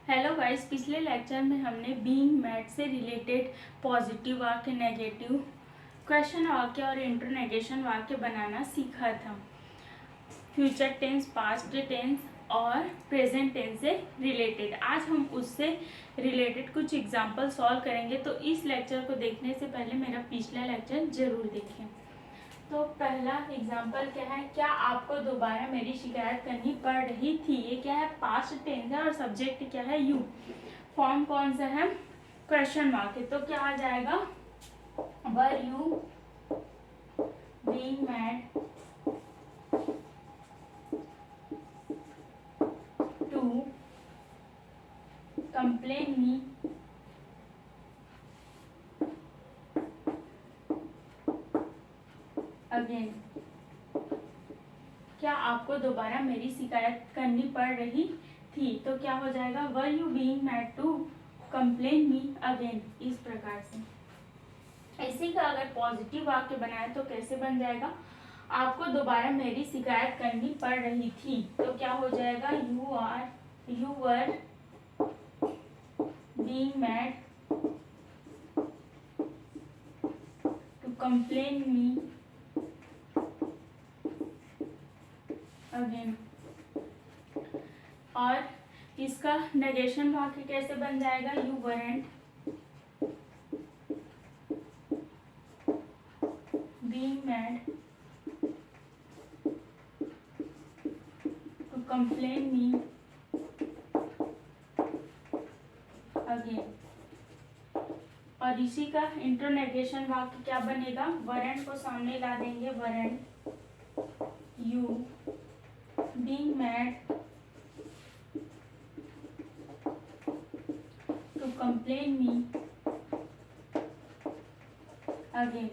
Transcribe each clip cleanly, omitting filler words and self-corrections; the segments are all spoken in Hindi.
हेलो गाइस, पिछले लेक्चर में हमने बीइंग मैड से रिलेटेड पॉजिटिव वाक्य, नेगेटिव क्वेश्चन वाक्य और इंटरनेगेशन वाक्य बनाना सीखा था। फ्यूचर टेंस, पास्ट टेंस और प्रेजेंट टेंस से रिलेटेड आज हम उससे रिलेटेड कुछ एग्जाम्पल सॉल्व करेंगे। तो इस लेक्चर को देखने से पहले मेरा पिछला लेक्चर जरूर देखें। तो पहला एग्जाम्पल क्या है, क्या आपको दोबारा मेरी शिकायत करनी पड़ रही थी। ये क्या है, पास्ट टेंस है और सब्जेक्ट क्या है, यू। फॉर्म कौन सा है, क्वेश्चन मार्क है। तो क्या आ जाएगा, were you being mad to complain me again. क्या आपको दोबारा मेरी शिकायत करनी पड़ रही थी। तो क्या हो जाएगा, were you being mad to complain me again. इस प्रकार से इसी का अगर पॉजिटिव वाक्य बनाए तो कैसे बन जाएगा, आपको दोबारा मेरी शिकायत करनी पड़ रही थी। तो क्या हो जाएगा, you were being mad to complain me again. और इसका नेगेशन वाक्य कैसे बन जाएगा, you weren't being mad to complain me again. और इसी का इंटरनेगेशन वाक्य क्या बनेगा, वरंट को सामने ला देंगे, weren't you being mad to complain me again.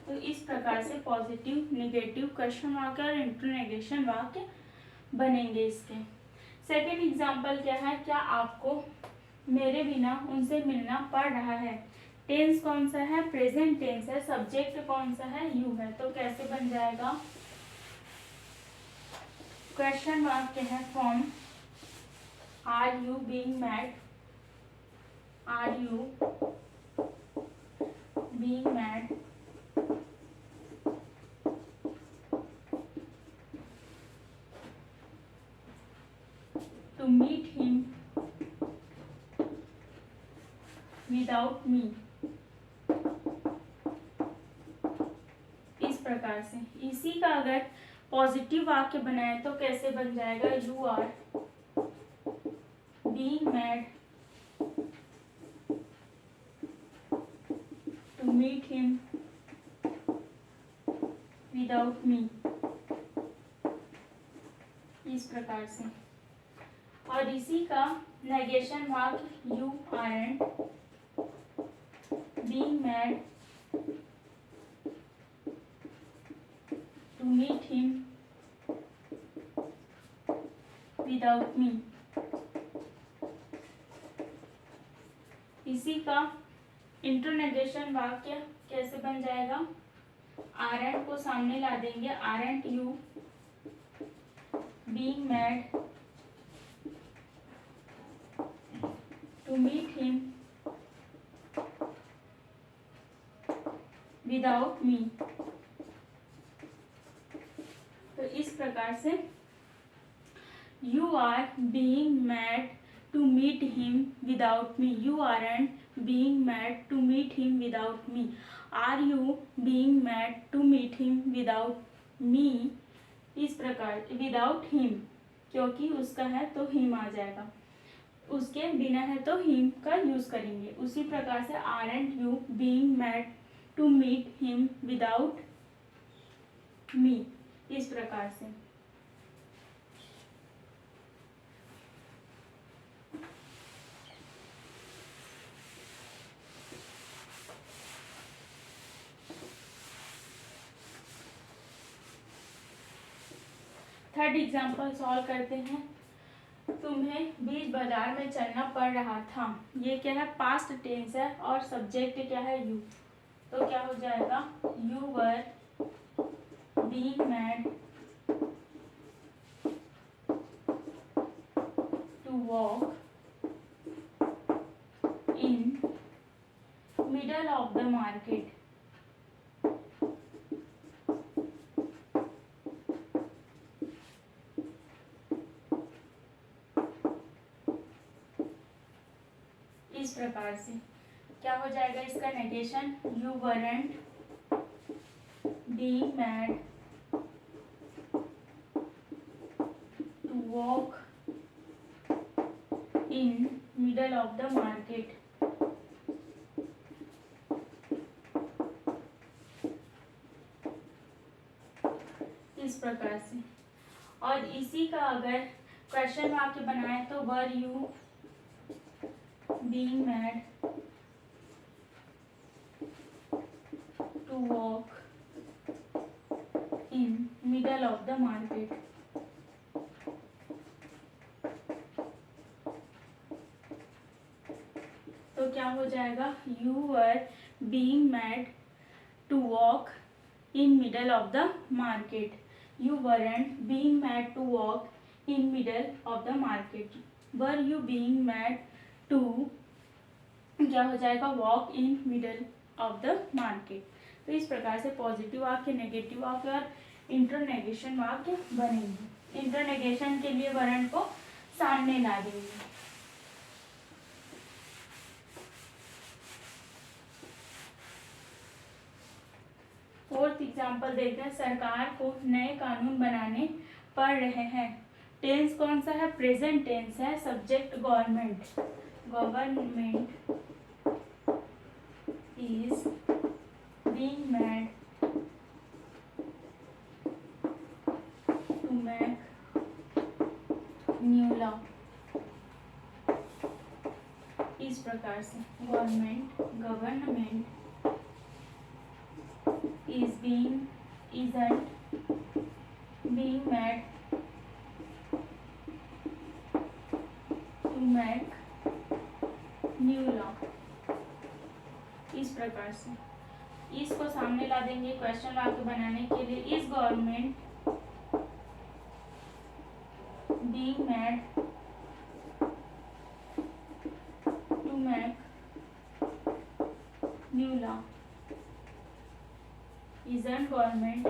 तो इस प्रकार से पॉजिटिव, नेगेटिव क्वेश्चन वाक्य और इंटरनेगेशन वाक्य बनेंगे इसके। सेकेंड एग्जाम्पल क्या है, क्या आपको मेरे बिना उनसे मिलना पड़ रहा है। टेंस कौन सा है, प्रेजेंट टेंस है। सब्जेक्ट कौन सा है, यू है। तो कैसे बन जाएगा, क्वेश्चन वाक्य है from are you being mad, are you being mad to meet him without me. इस प्रकार से इसी का अगर पॉजिटिव वाक्य बनाए तो कैसे बन जाएगा, you are being mad to meet him without me. इस प्रकार से। और इसी का नेगेशन वाक्य, you aren't being mad to meet him without me. इसी का इंटरनेगेशन वाक्य कैसे बन जाएगा, आरंट को सामने ला देंगे, aren't you being mad to meet him without me. तो इस प्रकार से you are being mad to meet him without me, you aren't being mad to meet him without me, are you being mad to meet him without me. इस प्रकार विदाउट हिम, क्योंकि उसका है तो हिम आ जाएगा, उसके बिना है तो हिम का यूज करेंगे। उसी प्रकार से aren't you being mad to meet him without me. इस प्रकार से। थर्ड एग्जाम्पल सॉल्व करते हैं। तुम्हें बीच बाजार में चलना पड़ रहा था। ये क्या है, पास्ट टेंस है और सब्जेक्ट क्या है, यू। तो क्या हो जाएगा, you were being mad to walk middle of the market. इस प्रकार से क्या हो जाएगा इसका negation, you weren't being mad to walk in middle of the market. इस प्रकार से। और इसी का अगर क्वेश्चन वाक्य बनाए तो were you being mad to walk in middle of the market. तो क्या हो जाएगा, you were being mad to walk in middle of the market, you weren't being mad to walk in middle of the market, were you being mad to क्या हो जाएगा walk in middle of the market। तो इस प्रकार से पॉजिटिव वाक्य, नेगेटिव वाक्य और इंटरनेगेशन वाक्य बनेंगे। इंटरनेगेशन के लिए वर्ण को सामने ला देंगे। फोर्थ एग्जाम्पल देखते हैं, सरकार को नए कानून बनाने पड़ रहे हैं। टेंस कौन सा है, प्रेजेंट टेंस है। Subject government, government is being mad to make new law. इस प्रकार से government isn't being mad to make new law। इस प्रकार से इसको सामने ला देंगे क्वेश्चन वाक्य बनाने के लिए। Is government being mad to make new law, isn't government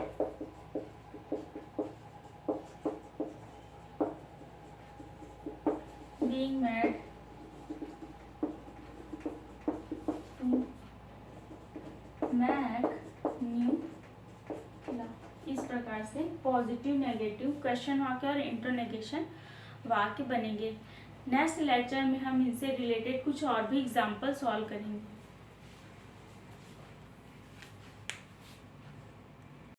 being mad to make new law। इस प्रकार से पॉजिटिव, नेगेटिव, क्वेश्चन वाक्य और इंटरनेगेशन वाक्य बनेंगे। नेक्स्ट लेक्चर में हम इनसे रिलेटेड कुछ और भी एग्जाम्पल सॉल्व करेंगे।